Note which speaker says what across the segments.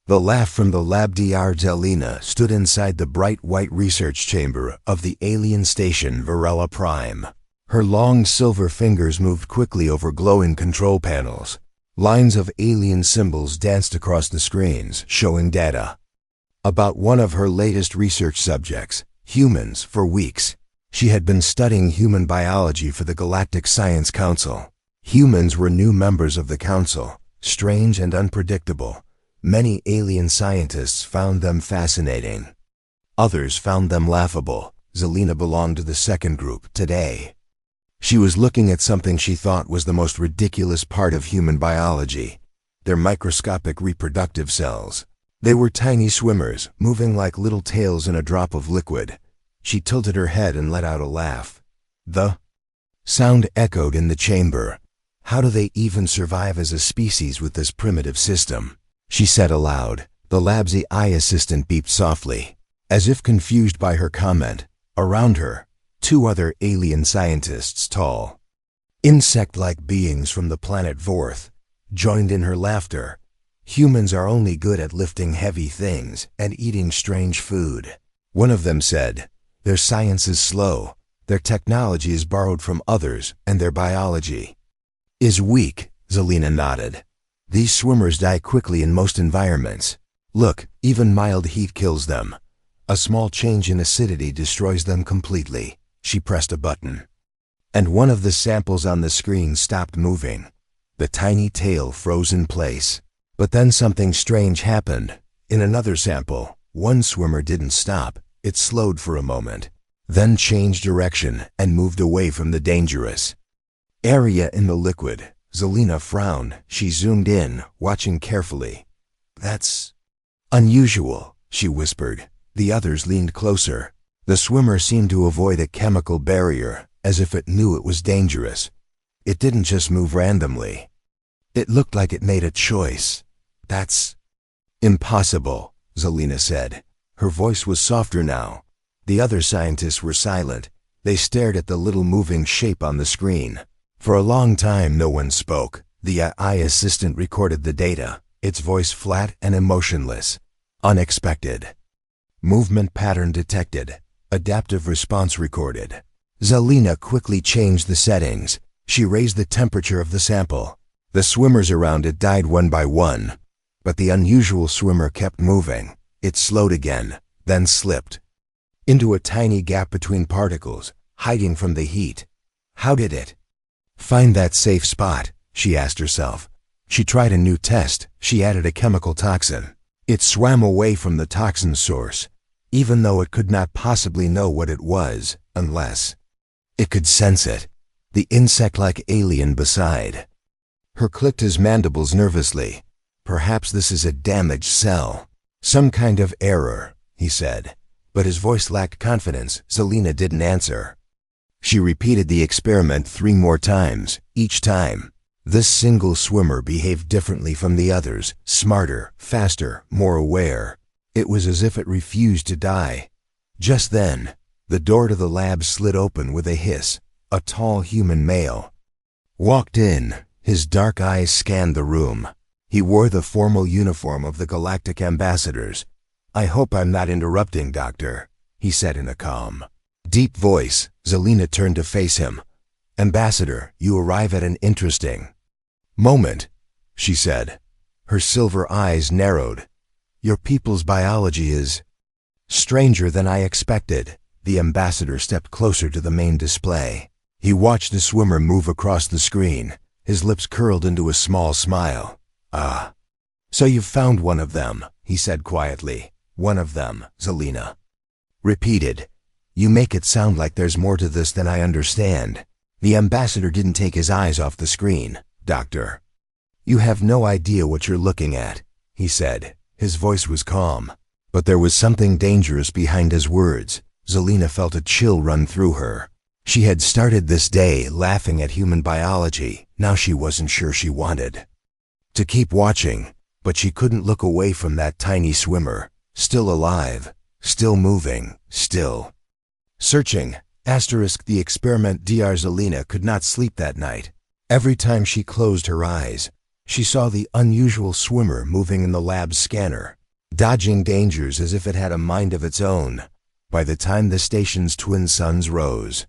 Speaker 1: The laugh from the lab. Dr. Zelina stood inside the bright white research chamber of the alien station Varela Prime. Her long silver fingers moved quickly over glowing control panels. Lines of alien symbols danced across the screens, showing data about one of her latest research subjects, humans, for weeks. She had been studying human biology for the Galactic Science Council. Humans were new members of the council, strange and unpredictable. Many alien scientists found them fascinating. Others found them laughable. Zelina belonged to the second group today. She was looking at something she thought was the most ridiculous part of human biology: their microscopic reproductive cells. They were tiny swimmers, moving like little tails in a drop of liquid. She tilted her head and let out a laugh. The sound echoed in the chamber. How do they even survive as a species with this primitive system? She said aloud. The lab's AI assistant beeped softly, as if confused by her comment. Around her, two other alien scientists, tall, insect-like beings from the planet Vorth, joined in her laughter. Humans are only good at lifting heavy things and eating strange food. One of them said, their science is slow, their technology is borrowed from others, and their biology is weak. Zelina nodded. These swimmers die quickly in most environments. Look, even mild heat kills them. A small change in acidity destroys them completely. She pressed a button, and one of the samples on the screen stopped moving. The tiny tail froze in place. But then something strange happened. In another sample, one swimmer didn't stop. It slowed for a moment, then changed direction and moved away from the dangerous area in the liquid. Zelina frowned. She zoomed in, watching carefully. That's unusual, she whispered. The others leaned closer. The swimmer seemed to avoid a chemical barrier, as if it knew it was dangerous. It didn't just move randomly. It looked like it made a choice. That's impossible, Zelina said. Her voice was softer now. The other scientists were silent. They stared at the little moving shape on the screen. For a long time no one spoke. The AI assistant recorded the data, its voice flat and emotionless. Unexpected. Movement pattern detected. Adaptive response recorded. Zelina quickly changed the settings. She raised the temperature of the sample. The swimmers around it died one by one. But the unusual swimmer kept moving. It slowed again, then slipped into a tiny gap between particles, hiding from the heat. How did it find that safe spot? She asked herself. She tried a new test. She added a chemical toxin. It swam away from the toxin source, even though it could not possibly know what it was, unless it could sense it. The insect-like alien beside her clicked his mandibles nervously. Perhaps this is a damaged cell. Some kind of error, he said. But his voice lacked confidence. Zelina didn't answer. She repeated the experiment 3 more times. Each time, this single swimmer behaved differently from the others, smarter, faster, more aware. It was as if it refused to die. Just then, the door to the lab slid open with a hiss. A tall human male walked in. His dark eyes scanned the room. He wore the formal uniform of the Galactic Ambassadors. "I hope I'm not interrupting, Doctor," he said in a calm, deep voice. Zelina turned to face him. "Ambassador, you arrive at an interesting moment," she said. Her silver eyes narrowed. "Your people's biology is stranger than I expected." The ambassador stepped closer to the main display. He watched the swimmer move across the screen. His lips curled into a small smile. "Ah, so you've found one of them," he said quietly. "One of them," Zelina repeated. "You make it sound like there's more to this than I understand." The ambassador didn't take his eyes off the screen. "Doctor, you have no idea what you're looking at," he said. His voice was calm, but there was something dangerous behind his words. Zelina felt a chill run through her. She had started this day laughing at human biology. Now she wasn't sure she wanted to keep watching, but she couldn't look away from that tiny swimmer, still alive, still moving, still searching. The experiment. Dr. Zelina could not sleep that night. Every time she closed her eyes, she saw the unusual swimmer moving in the lab's scanner. dodging dangers as if it had a mind of its own. By the time the station's twin suns rose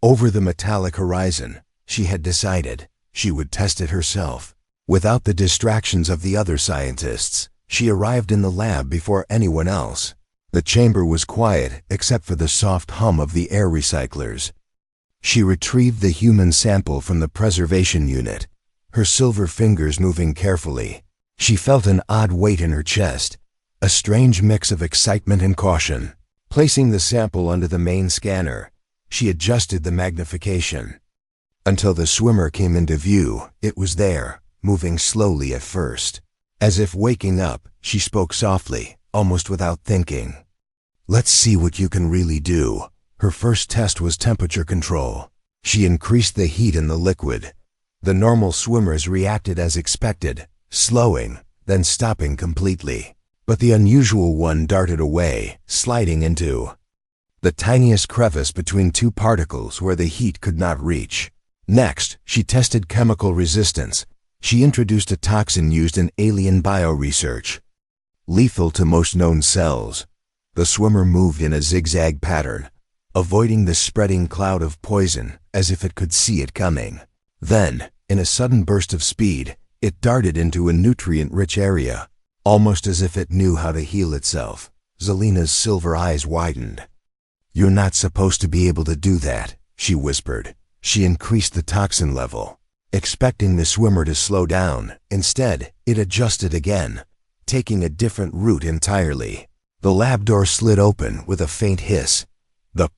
Speaker 1: over the metallic horizon, she had decided she would test it herself. Without the distractions of the other scientists, she arrived in the lab before anyone else. The chamber was quiet except for the soft hum of the air recyclers. She retrieved the human sample from the preservation unit, her silver fingers moving carefully. She felt an odd weight in her chest, a strange mix of excitement and caution. Placing the sample under the main scanner, she adjusted the magnification. Until the swimmer came into view, it was there, moving slowly at first. As if waking up, she spoke softly, almost without thinking. "Let's see what you can really do." Her first test was temperature control. She increased the heat in the liquid. The normal swimmers reacted as expected, slowing, then stopping completely. But the unusual one darted away, sliding into the tiniest crevice between two particles where the heat could not reach. Next, she tested chemical resistance. She introduced a toxin used in alien bioresearch, lethal to most known cells. The swimmer moved in a zigzag pattern, avoiding the spreading cloud of poison as if it could see it coming. Then, in a sudden burst of speed, it darted into a nutrient-rich area, almost as if it knew how to heal itself. Zelina's silver eyes widened. "You're not supposed to be able to do that," she whispered. She increased the toxin level, expecting the swimmer to slow down. Instead, it adjusted again, taking a different route entirely. The lab door slid open with a faint hiss. The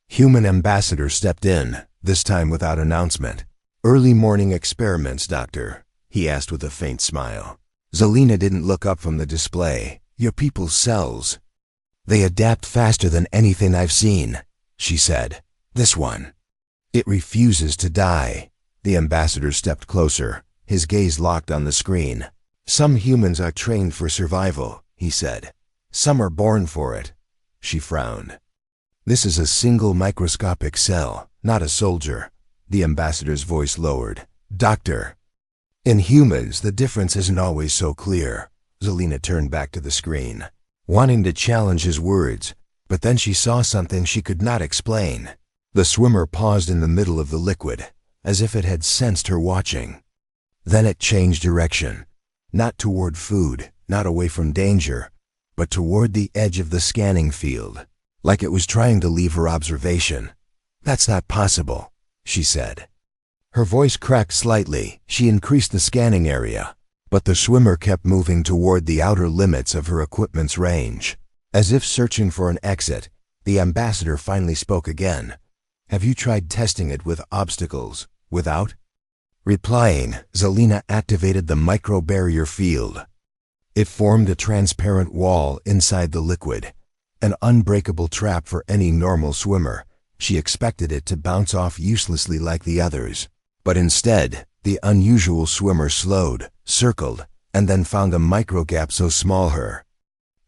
Speaker 1: human ambassador stepped in, this time without announcement. "Early morning experiments, Doctor?" he asked with a faint smile. Zelina didn't look up from the display. "Your people's cells. They adapt faster than anything I've seen," she said. "This one, it refuses to die." The ambassador stepped closer, his gaze locked on the screen. "Some humans are trained for survival," he said. "Some are born for it." She frowned. "This is a single microscopic cell, not a soldier." The ambassador's voice lowered. "Doctor, in humans, the difference isn't always so clear." Zelina turned back to the screen, wanting to challenge his words, but then she saw something she could not explain. The swimmer paused in the middle of the liquid, as if it had sensed her watching. Then it changed direction, not toward food, not away from danger, but toward the edge of the scanning field, like it was trying to leave her observation. "That's not possible," she said. Her voice cracked slightly. She increased the scanning area, but the swimmer kept moving toward the outer limits of her equipment's range. As if searching for an exit, the ambassador finally spoke again. "Have you tried testing it with obstacles?" "Without?" Replying, Zelina activated the micro-barrier field. It formed a transparent wall inside the liquid, an unbreakable trap for any normal swimmer. She expected it to bounce off uselessly like the others. But instead, the unusual swimmer slowed, circled, and then found a microgap so small her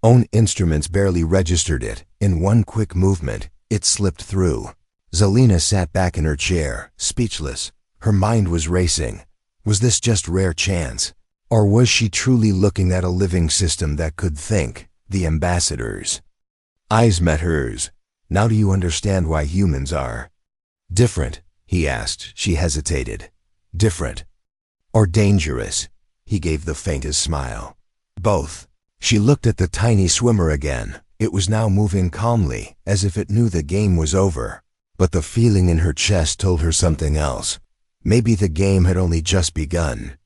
Speaker 1: own instruments barely registered it. In one quick movement, it slipped through. Zelina sat back in her chair, speechless. Her mind was racing. Was this just rare chance? Or was she truly looking at a living system that could think? The ambassador's eyes met hers. "Now do you understand why humans are different?" he asked. She hesitated. "Different or dangerous?" He gave the faintest smile. "Both." She looked at the tiny swimmer again. It was now moving calmly, as if it knew the game was over. But the feeling in her chest told her something else. Maybe the game had only just begun.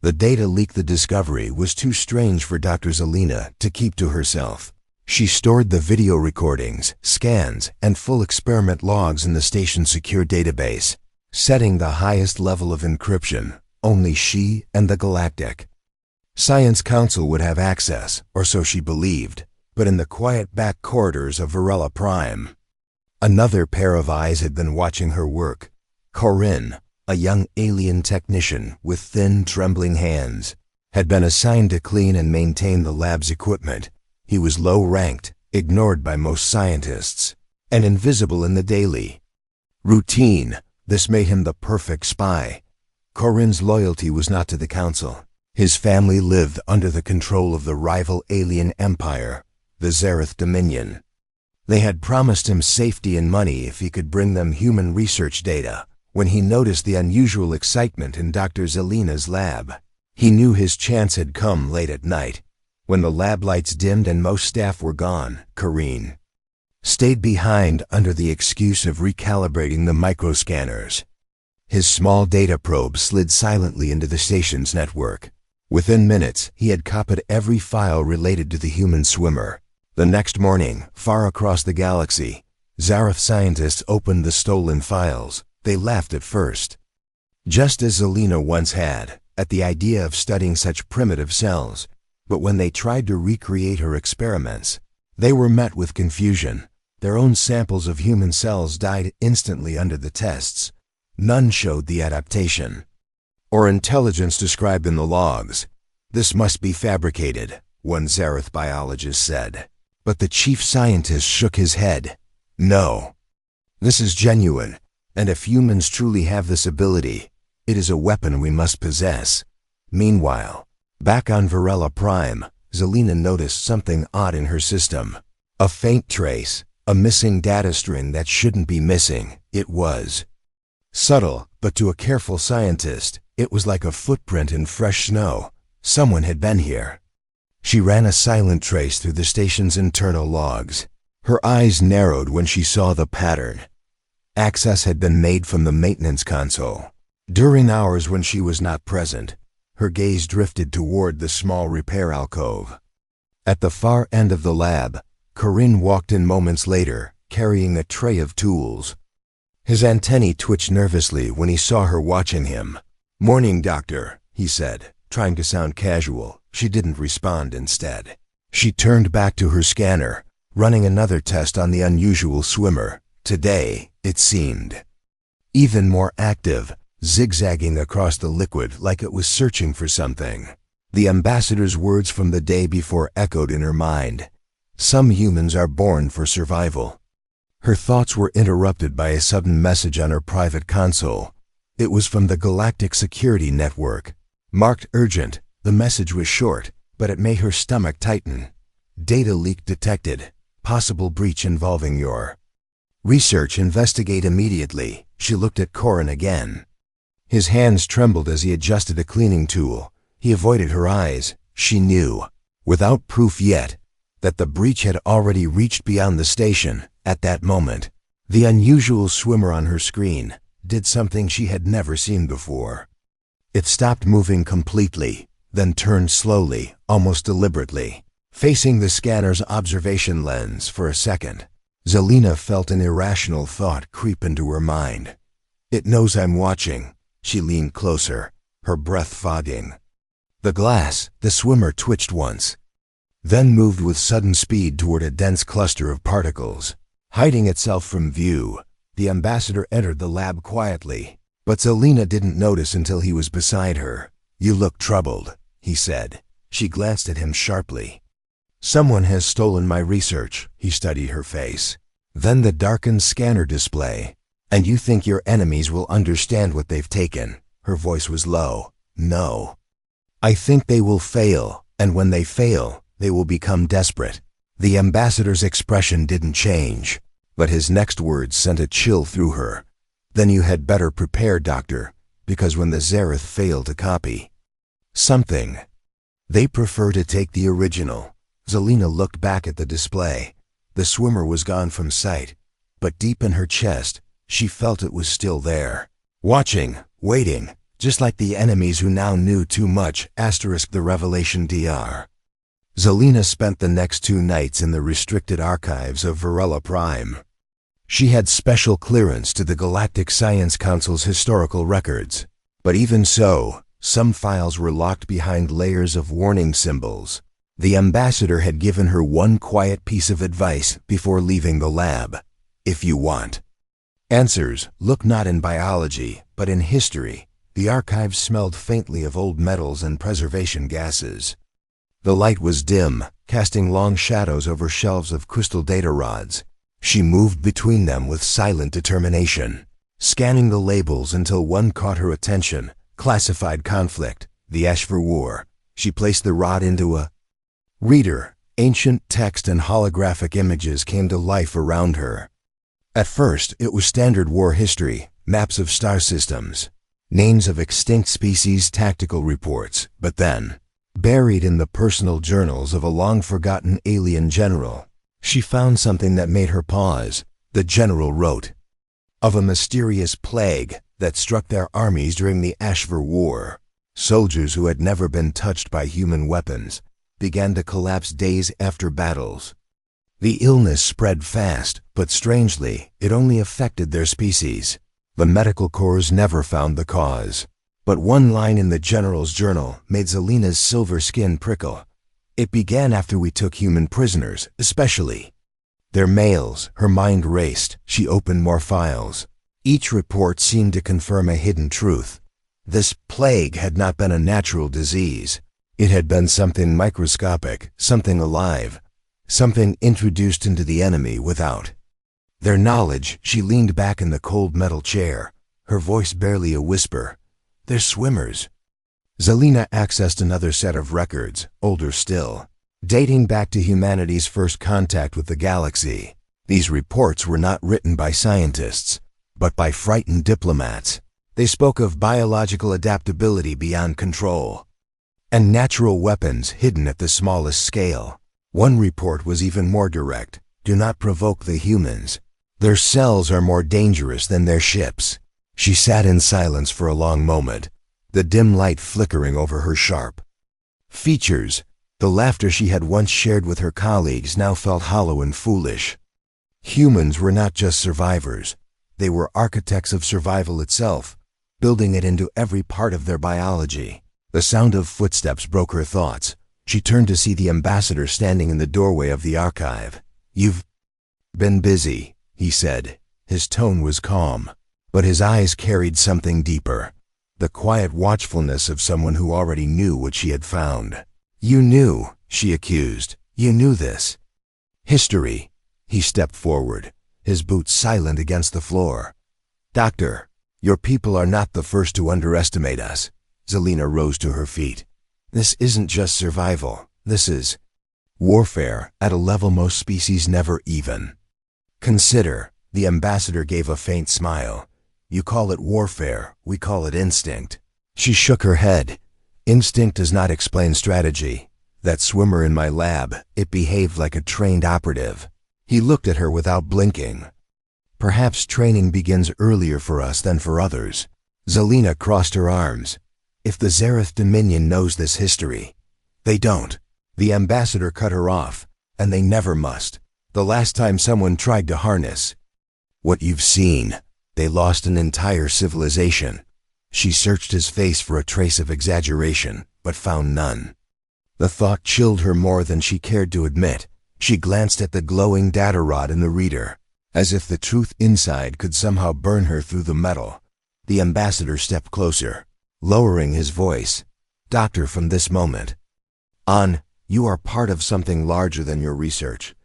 Speaker 1: The data leaked the discovery was too strange for Dr. Zelina to keep to herself. She stored the video recordings, scans, and full experiment logs in the station's secure database, setting the highest level of encryption. Only she and the Galactic Science Council would have access, or so she believed. But in the quiet back corridors of Varela Prime, another pair of eyes had been watching her work. Corinne, a young alien technician with thin, trembling hands, had been assigned to clean and maintain the lab's equipment. He was low-ranked, ignored by most scientists, and invisible in the daily routine. This made him the perfect spy. Corinne's loyalty was not to the council. His family lived under the control of the rival alien empire, the Xerath Dominion. They had promised him safety and money if he could bring them human research data. When he noticed the unusual excitement in Dr. Zelena's lab, he knew his chance had come late at night. When the lab lights dimmed and most staff were gone, Corinne stayed behind under the excuse of recalibrating the microscanners. His small data probe slid silently into the station's network. Within minutes, he had copied every file related to the human swimmer. The next morning, far across the galaxy, Xerath scientists opened the stolen files. They laughed at first, just as Zelena once had, at the idea of studying such primitive cells. But when they tried to recreate her experiments, they were met with confusion. Their own samples of human cells died instantly under the tests. None showed the adaptation or intelligence described in the logs. "This must be fabricated," one Xerath biologist said. But the chief scientist shook his head. "No. This is genuine, and if humans truly have this ability, it is a weapon we must possess." Meanwhile, back on Varela Prime, Zelena noticed something odd in her system. A faint trace, a missing data string that shouldn't be missing. It was subtle, but to a careful scientist, it was like a footprint in fresh snow. Someone had been here. She ran a silent trace through the station's internal logs. Her eyes narrowed when she saw the pattern. Access had been made from the maintenance console. During hours when she was not present, her gaze drifted toward the small repair alcove. At the far end of the lab, Corinne walked in moments later, carrying a tray of tools. His antennae twitched nervously when he saw her watching him. "Morning, doctor," he said, trying to sound casual. She didn't respond instead. She turned back to her scanner, running another test on the unusual swimmer. Today, it seemed even more active, zigzagging across the liquid like it was searching for something. The ambassador's words from the day before echoed in her mind. Some humans are born for survival. Her thoughts were interrupted by a sudden message on her private console. It was from the Galactic Security Network. Marked urgent, the message was short, but it made her stomach tighten. "Data leak detected. Possible breach involving your research. Investigate immediately." She looked at Corin again. His hands trembled as he adjusted a cleaning tool. He avoided her eyes. She knew, without proof yet, that the breach had already reached beyond the station. At that moment, the unusual swimmer on her screen did something she had never seen before. It stopped moving completely, then turned slowly, almost deliberately, facing the scanner's observation lens for a second. Zelena felt an irrational thought creep into her mind. "It knows I'm watching." She leaned closer, her breath fogging. The swimmer twitched once, then moved with sudden speed toward a dense cluster of particles. Hiding itself from view, the ambassador entered the lab quietly, but Zelena didn't notice until he was beside her. "You look troubled," he said. She glanced at him sharply. "Someone has stolen my research." He studied her face. Then the darkened scanner display. "And you think your enemies will understand what they've taken?" Her voice was low. "No. I think they will fail, and when they fail, they will become desperate." The ambassador's expression didn't change, but his next words sent a chill through her. "Then you had better prepare, doctor, because when the Xerath fail to copy something, they prefer to take the original." Zelena looked back at the display. The swimmer was gone from sight, but deep in her chest, she felt it was still there. Watching, waiting, just like the enemies who now knew too much. The Revelation Dr. Zelena spent the next 2 nights in the restricted archives of Varela Prime. She had special clearance to the Galactic Science Council's historical records, but even so, some files were locked behind layers of warning symbols. The ambassador had given her one quiet piece of advice before leaving the lab. "If you want answers, look not in biology, but in history." The archives smelled faintly of old metals and preservation gases. The light was dim, casting long shadows over shelves of crystal data rods. She moved between them with silent determination, scanning the labels until one caught her attention. "Classified conflict. The HFY. She placed the rod into a reader. Ancient text and holographic images came to life around her. At first, it was standard war history, maps of star systems, names of extinct species, tactical reports, but then, buried in the personal journals of a long-forgotten alien general, she found something that made her pause. The general wrote of a mysterious plague that struck their armies during the HFY War. Soldiers who had never been touched by human weapons began to collapse days after battles. The illness spread fast, but strangely, it only affected their species. The medical corps never found the cause. But one line in the general's journal made Zelina's silver skin prickle. It began after we took human prisoners, especially their males. Her mind raced. She opened more files. Each report seemed to confirm a hidden truth. This plague had not been a natural disease. It had been something microscopic, something alive, something introduced into the enemy without their knowledge. She leaned back in the cold metal chair, her voice barely a whisper. They're swimmers. Zelina accessed another set of records, older still, dating back to humanity's first contact with the galaxy. These reports were not written by scientists, but by frightened diplomats. They spoke of biological adaptability beyond control, and natural weapons hidden at the smallest scale. One report was even more direct. Do not provoke the humans. Their cells are more dangerous than their ships. She sat in silence for a long moment, the dim light flickering over her sharp features. The laughter she had once shared with her colleagues now felt hollow and foolish. Humans were not just survivors. They were architects of survival itself, building it into every part of their biology. The sound of footsteps broke her thoughts. She turned to see the ambassador standing in the doorway of the archive. "You've been busy," he said. His tone was calm, but his eyes carried something deeper. The quiet watchfulness of someone who already knew what she had found. "You knew," she accused. "You knew this history." He stepped forward, his boots silent against the floor. "Doctor, your people are not the first to underestimate us." Zelina rose to her feet. "This isn't just survival. This is warfare at a level most species never even consider." The ambassador gave a faint smile. "You call it warfare, we call it instinct." She shook her head. "Instinct does not explain strategy. That swimmer in my lab, it behaved like a trained operative." He looked at her without blinking. "Perhaps training begins earlier for us than for others." Zelina crossed her arms. "If the Zareth Dominion knows this history, they don't." The ambassador cut her off, "And they never must. The last time someone tried to harness what you've seen, they lost an entire civilization." She searched his face for a trace of exaggeration, but found none. The thought chilled her more than she cared to admit. She glanced at the glowing data rod in the reader, as if the truth inside could somehow burn her through the metal. The ambassador stepped closer, lowering his voice. "Doctor, from this moment on, you are part of something larger than your research.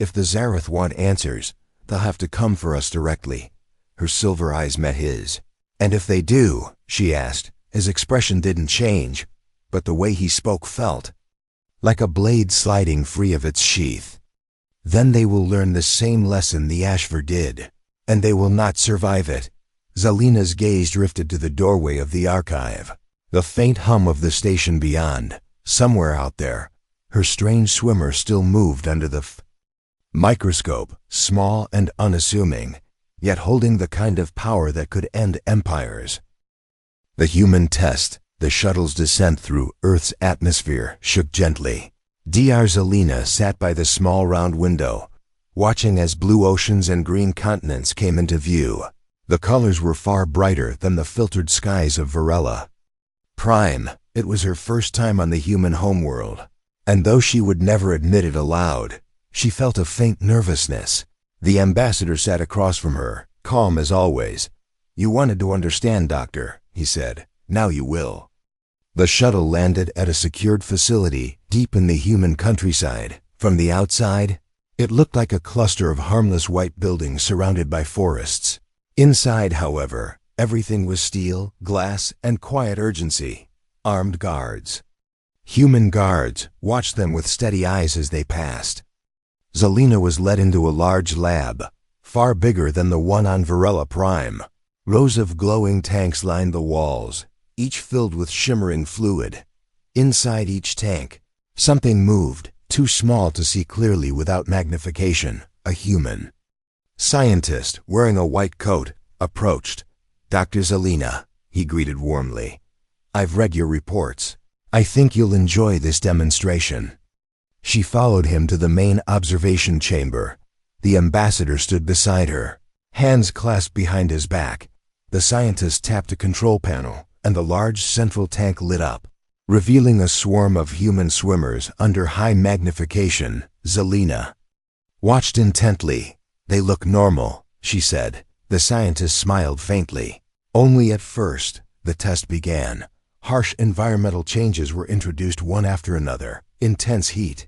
Speaker 1: If the Zareth want answers, they'll have to come for us directly." Her silver eyes met his. "And if they do?" she asked. His expression didn't change, but the way he spoke felt like a blade sliding free of its sheath. "Then they will learn the same lesson the HFY did, and they will not survive it." Zelina's gaze drifted to the doorway of the archive. The faint hum of the station beyond, somewhere out there, her strange swimmer still moved under the microscope, small and unassuming, yet holding the kind of power that could end empires. The human test, the shuttle's descent through Earth's atmosphere, shook gently. Dr. Zelina sat by the small round window, watching as blue oceans and green continents came into view. The colors were far brighter than the filtered skies of Varela Prime. It was her first time on the human homeworld, and though she would never admit it aloud, she felt a faint nervousness. The ambassador sat across from her, calm as always. "You wanted to understand, Doctor," he said. "Now you will." The shuttle landed at a secured facility deep in the human countryside. From the outside, it looked like a cluster of harmless white buildings surrounded by forests. Inside, however, everything was steel, glass, and quiet urgency. armed guards. Human guards watched them with steady eyes as they passed. Zelena was led into a large lab, far bigger than the one on Varela Prime. Rows of glowing tanks lined the walls, each filled with shimmering fluid. Inside each tank, something moved, too small to see clearly without magnification, a human. Scientist, wearing a white coat, approached. "Dr. Zelena," he greeted warmly. "I've read your reports. I think you'll enjoy this demonstration." She followed him to the main observation chamber. The ambassador stood beside her, hands clasped behind his back. The scientist tapped a control panel, and the large central tank lit up, revealing a swarm of human swimmers under high magnification. Zelena watched intently. "They look normal," she said. The scientist smiled faintly. "Only at first." The test began. Harsh environmental changes were introduced one after another. Intense heat,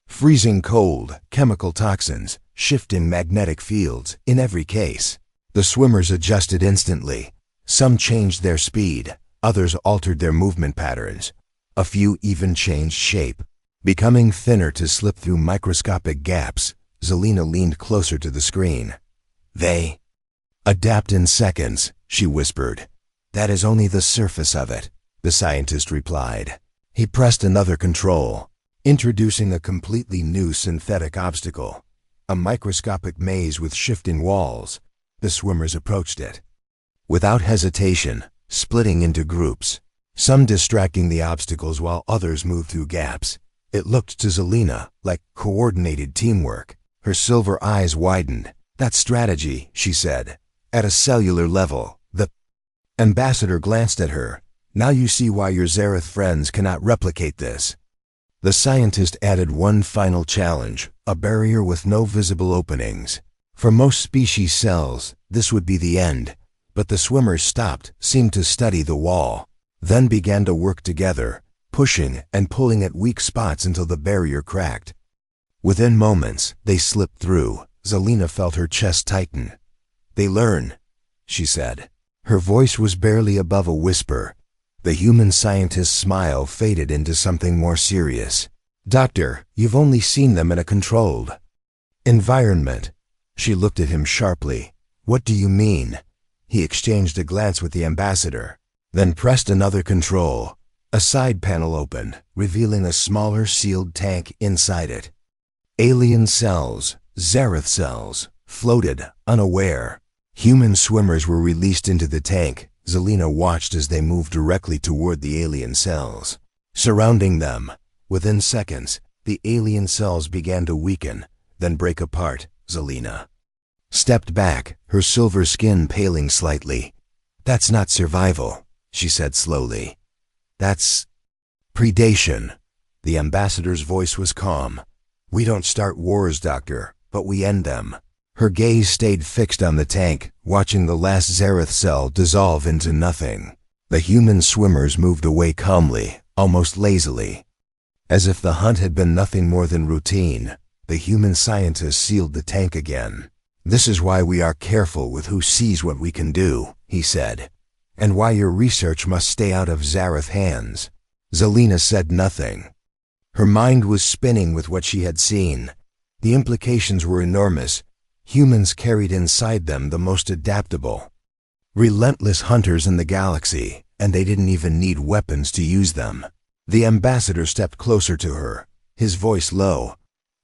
Speaker 1: freezing cold, chemical toxins, shifting magnetic fields. In every case, the swimmers adjusted instantly. Some changed their speed, others altered their movement patterns. A few even changed shape, becoming thinner to slip through microscopic gaps. Zelena leaned closer to the screen. "They adapt in seconds," she whispered. "That is only the surface of it," the scientist replied. He pressed another control, introducing a completely new synthetic obstacle, a microscopic maze with shifting walls. The swimmers approached it without hesitation, splitting into groups, some distracting the obstacles while others moved through gaps. It looked to Zelena like coordinated teamwork. Her silver eyes widened. "That's strategy," she said. "At a cellular level." The ambassador glanced at her. "Now you see why your Zareth friends cannot replicate this." The scientist added one final challenge, a barrier with no visible openings. For most species cells, this would be the end. But the swimmers stopped, seemed to study the wall, then began to work together, pushing and pulling at weak spots until the barrier cracked. Within moments, they slipped through. Zelena felt her chest tighten. "They learn," she said. Her voice was barely above a whisper. The human scientist's smile faded into something more serious. "Doctor, you've only seen them in a controlled environment." She looked at him sharply. "What do you mean?" He exchanged a glance with the ambassador, then pressed another control. A side panel opened, revealing a smaller sealed tank inside it. Alien cells, Zareth cells, floated, unaware. Human swimmers were released into the tank. Zelena watched as they moved directly toward the alien cells, surrounding them. Within seconds, the alien cells began to weaken, then break apart. Zelena stepped back, her silver skin paling slightly. "That's not survival," she said slowly. "That's predation." The ambassador's voice was calm. "We don't start wars, Doctor, but we end them." Her gaze stayed fixed on the tank, watching the last Zareth cell dissolve into nothing. The human swimmers moved away calmly, almost lazily. As if the hunt had been nothing more than routine, the human scientist sealed the tank again. "This is why we are careful with who sees what we can do," he said, "and why your research must stay out of Zareth hands." Zelena said nothing. Her mind was spinning with what she had seen. The implications were enormous. Humans carried inside them the most adaptable, relentless hunters in the galaxy, and they didn't even need weapons to use them. The ambassador stepped closer to her, his voice low.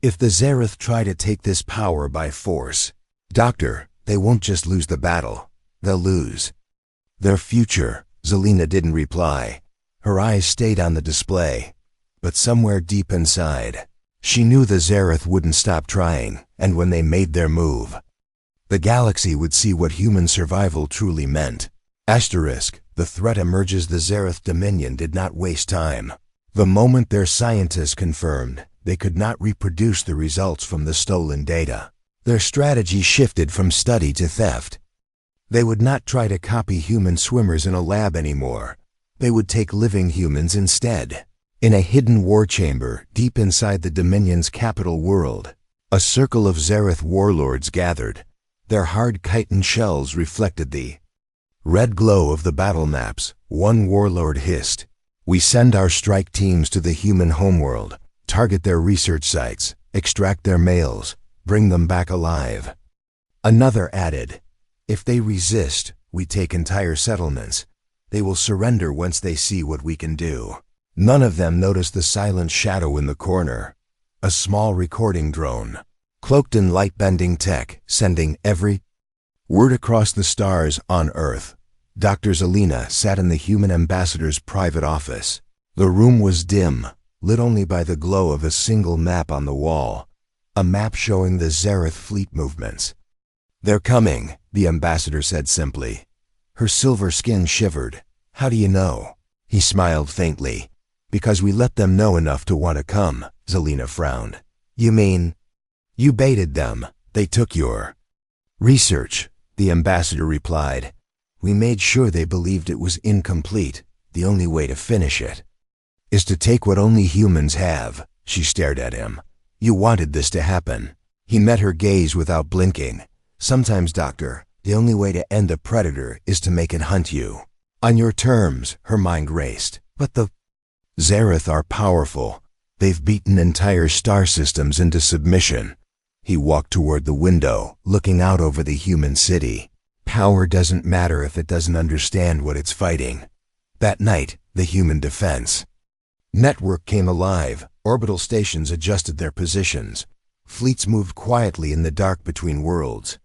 Speaker 1: "If the Zareth try to take this power by force, Doctor, they won't just lose the battle. They'll lose their future." Zelena didn't reply. Her eyes stayed on the display. But somewhere deep inside, she knew the Zareth wouldn't stop trying, and when they made their move, the galaxy would see what human survival truly meant. The threat emerges. The Zareth Dominion did not waste time. The moment their scientists confirmed they could not reproduce the results from the stolen data, their strategy shifted from study to theft. They would not try to copy human swimmers in a lab anymore. They would take living humans instead. In a hidden war chamber deep inside the Dominion's capital world, a circle of Zareth warlords gathered. Their hard chitin shells reflected the red glow of the battle maps. One warlord hissed, We send our strike teams to the human homeworld, target their research sites, extract their mails, bring them back alive. Another added, if they resist, we take entire settlements. They will surrender once they see what we can do. None of them noticed the silent shadow in the corner. A small recording drone, cloaked in light-bending tech, sending every word across the stars on Earth. Dr. Zelina sat in the human ambassador's private office. The room was dim, lit only by the glow of a single map on the wall, a map showing the Zareth fleet movements. They're coming, the ambassador said simply. Her silver skin shivered. How do you know? He smiled faintly. Because we let them know enough to want to come, Zelina frowned. You mean? You baited them. They took your research, the ambassador replied. We made sure they believed it was incomplete. The only way to finish it is to take what only humans have. She stared at him. You wanted this to happen. He met her gaze without blinking. Sometimes, Doctor, the only way to end a predator is to make it hunt you. On your terms, her mind raced. But the Zareth are powerful. They've beaten entire star systems into submission. He walked toward the window, looking out over the human city. Power doesn't matter if it doesn't understand what it's fighting. That night, the human defense network came alive. Orbital stations adjusted their positions. Fleets moved quietly in the dark between worlds.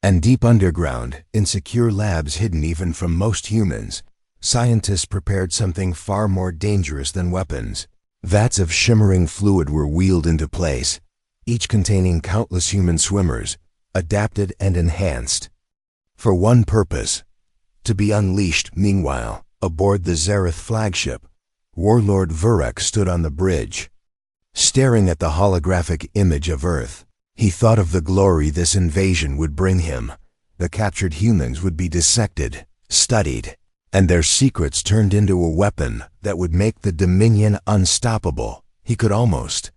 Speaker 1: And deep underground, in secure labs hidden even from most humans, scientists prepared something far more dangerous than weapons. Vats of shimmering fluid were wheeled into place, each containing countless human swimmers, adapted and enhanced for one purpose, to be unleashed. Meanwhile, aboard the Zareth flagship, Warlord Vurek stood on the bridge, staring at the holographic image of Earth. He thought of the glory this invasion would bring him. The captured humans would be dissected, studied, and their secrets turned into a weapon that would make the Dominion unstoppable. He could almost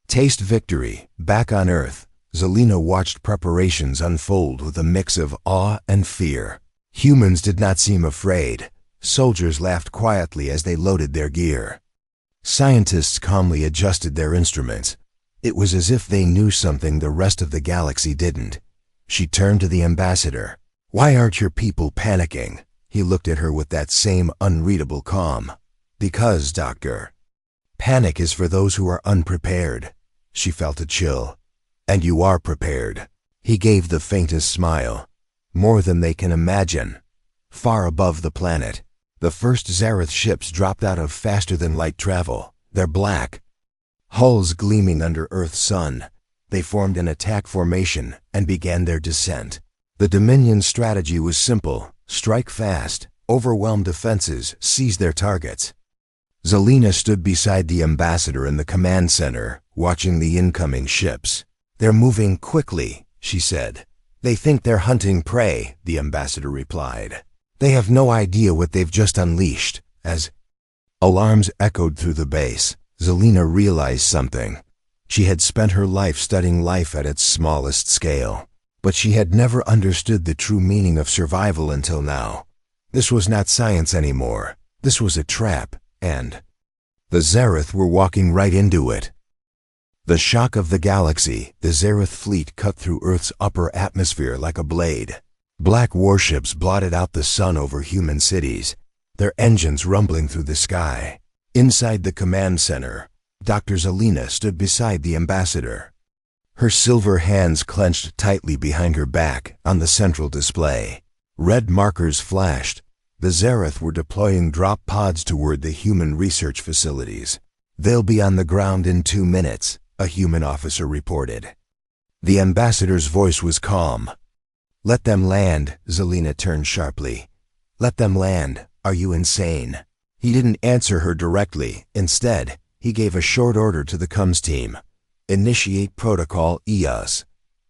Speaker 1: taste victory. Back on Earth, Zelina watched preparations unfold with a mix of awe and fear. Humans did not seem afraid. Soldiers laughed quietly as they loaded their gear. Scientists calmly adjusted their instruments. It was as if they knew something the rest of the galaxy didn't. She turned to the ambassador. Why aren't your people panicking? He looked at her with that same unreadable calm. Because, Doctor, panic is for those who are unprepared. She felt a chill. And you are prepared. He gave the faintest smile. More than they can imagine. Far above the planet, the first Zareth ships dropped out of faster-than-light travel. They're black, hulls gleaming under Earth's sun. They formed an attack formation and began their descent. The Dominion's strategy was simple. Strike fast, overwhelm defenses, seize their targets. Zelina stood beside the ambassador in the command center, watching the incoming ships. They're moving quickly, she said. They think they're hunting prey, the ambassador replied. They have no idea what they've just unleashed. As alarms echoed through the base, Zelina realized something. She had spent her life studying life at its smallest scale, but she had never understood the true meaning of survival until now. This was not science anymore. This was a trap, and the Zareth were walking right into it. The shock of the galaxy, the Zareth fleet cut through Earth's upper atmosphere like a blade. Black warships blotted out the sun over human cities, their engines rumbling through the sky. Inside the command center, Dr. Zelina stood beside the ambassador. Her silver hands clenched tightly behind her back on the central display. Red markers flashed. The Zareth were deploying drop pods toward the human research facilities. They'll be on the ground in 2 minutes, a human officer reported. The ambassador's voice was calm. Let them land, Zelina turned sharply. Let them land. Are you insane? He didn't answer her directly. Instead, he gave a short order to the comms team. Initiate protocol EOS.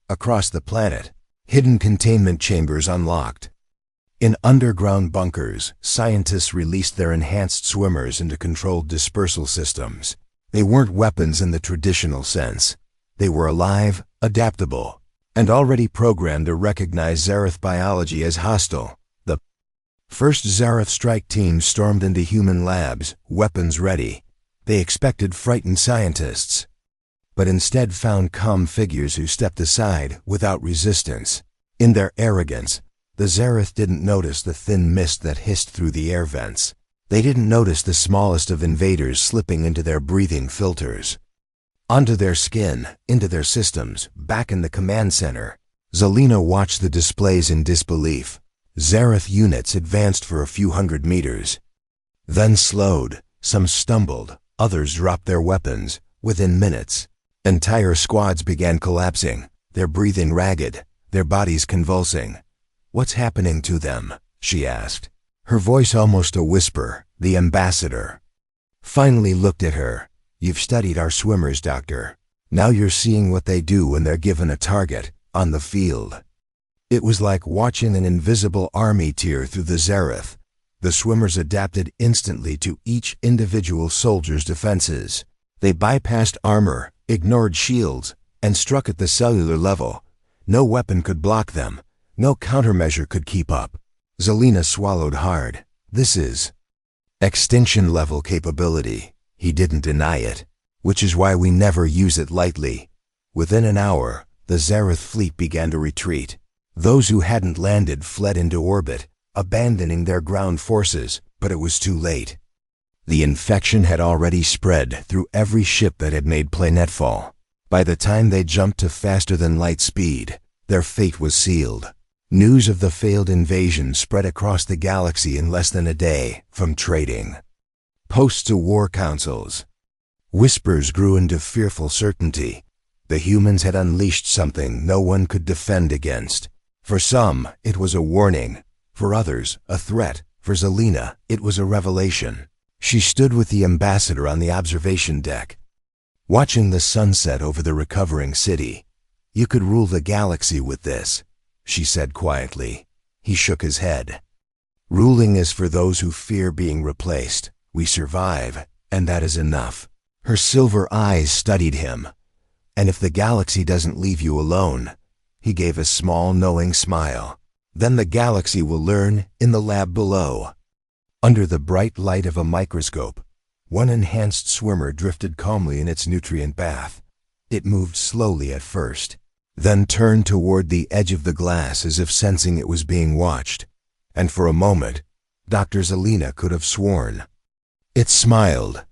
Speaker 1: Across the planet, hidden containment chambers unlocked. In underground bunkers, scientists released their enhanced swimmers into controlled dispersal systems. They weren't weapons in the traditional sense. They were alive, adaptable, and already programmed to recognize Zareth biology as hostile. The First Zareth strike teams stormed into human labs, weapons ready. They expected frightened scientists, but instead found calm figures who stepped aside without resistance. In their arrogance, the Zareth didn't notice the thin mist that hissed through the air vents. They didn't notice the smallest of invaders slipping into their breathing filters. Onto their skin, into their systems, back in the command center. Zelena watched the displays in disbelief. Zareth units advanced for a few hundred meters, then slowed. Some stumbled, others dropped their weapons. Within minutes, entire squads began collapsing, their breathing ragged, their bodies convulsing. "What's happening to them?" she asked, her voice almost a whisper. The ambassador finally looked at her. "You've studied our swimmers, Doctor. Now you're seeing what they do when they're given a target on the field." It was like watching an invisible army tear through the Zareth. The swimmers adapted instantly to each individual soldier's defenses. They bypassed armor, ignored shields, and struck at the cellular level. No weapon could block them. No countermeasure could keep up. Zelena swallowed hard. "This is extinction-level capability." He didn't deny it, which is why we never use it lightly. Within an hour, the Zareth fleet began to retreat. Those who hadn't landed fled into orbit, abandoning their ground forces, but it was too late. The infection had already spread through every ship that had made planetfall. By the time they jumped to faster-than-light speed, their fate was sealed. News of the failed invasion spread across the galaxy in less than a day, from trading posts to war councils. Whispers grew into fearful certainty. The humans had unleashed something no one could defend against. For some, it was a warning. For others, a threat. For Zelena, it was a revelation. She stood with the ambassador on the observation deck, watching the sunset over the recovering city. "You could rule the galaxy with this," she said quietly. He shook his head. "Ruling is for those who fear being replaced. We survive, and that is enough." Her silver eyes studied him. "And if the galaxy doesn't leave you alone," he gave a small, knowing smile, "then the galaxy will learn in the lab below." Under the bright light of a microscope, one enhanced swimmer drifted calmly in its nutrient bath. It moved slowly at first, then turned toward the edge of the glass as if sensing it was being watched. And for a moment, Dr. Zelena could have sworn. It smiled,